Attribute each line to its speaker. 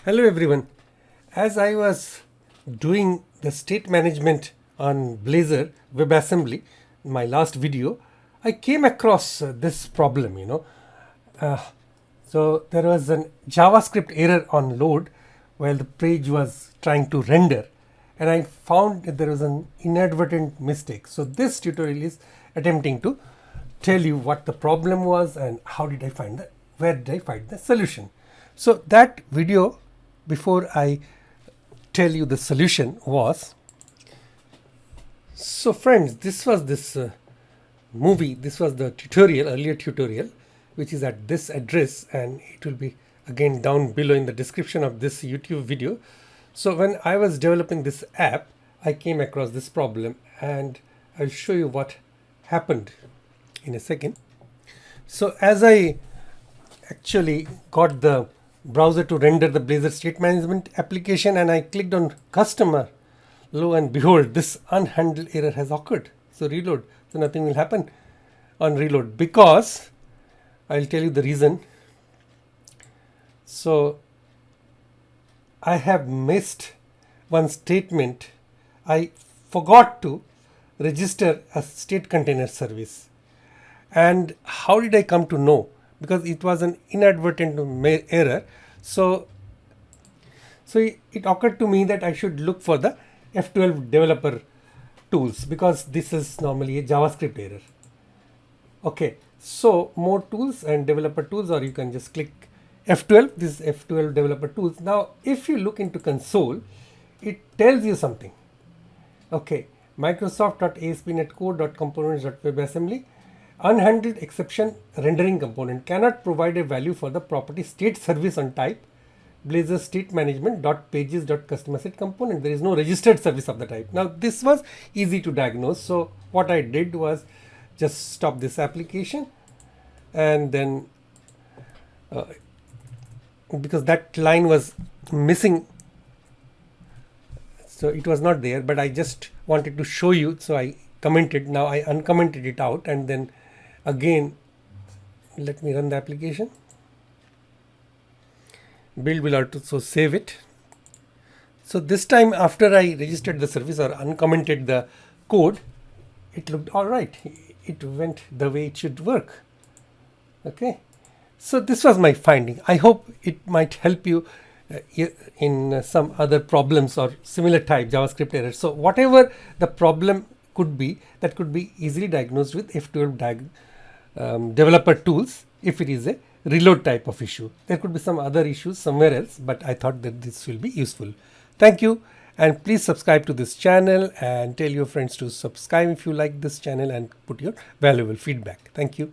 Speaker 1: Hello everyone. As I was doing the state management on Blazor WebAssembly, my last video, I came across this problem. So there was an JavaScript error on load while the page was trying to render, and I found that there was an inadvertent mistake. So this tutorial is attempting to tell you what the problem was and where did I find the solution. So that video, before I tell you the solution, was, so friends, this was this this was the earlier tutorial, which is at this address, and it will be again down below in the description of this YouTube video. So when I was developing this app, I came across this problem, and I'll show you what happened in a second. So as I actually got the browser to render the Blazor state management application, and I clicked on customer, lo and behold, this unhandled error has occurred. So reload. So nothing will happen on reload, because I'll tell you the reason. So I have missed one statement. I forgot to register a state container service. And how did I come to know? Because it was an inadvertent error. So it occurred to me that I should look for the F12 developer tools, because this is normally a JavaScript error. Okay, so more tools and developer tools, or you can just click F12, this is F12 developer tools. Now, if you look into console, it tells you something. Okay, Microsoft.ASP.NET Core.Components.WebAssembly. Unhandled exception rendering component cannot provide a value for the property state service on type Blazor state management .pages.customer set component. There is no registered service of the type. Now this was easy to diagnose. So what I did was just stop this application, and then because that line was missing, so it was not there, but I just wanted to show you, so I commented. Now I uncommented it out, and then again let me run the application. Build will also save it. So this time, after I registered the service or uncommented the code, it looked all right. It went the way it should work. Okay, so this was my finding. I hope it might help you in some other problems or similar type JavaScript errors. So whatever the problem could be, that could be easily diagnosed with F12 developer tools if it is a reload type of issue. There could be some other issues somewhere else, but I thought that this will be useful. Thank you, and please subscribe to this channel and tell your friends to subscribe if you like this channel, and put your valuable feedback. Thank you.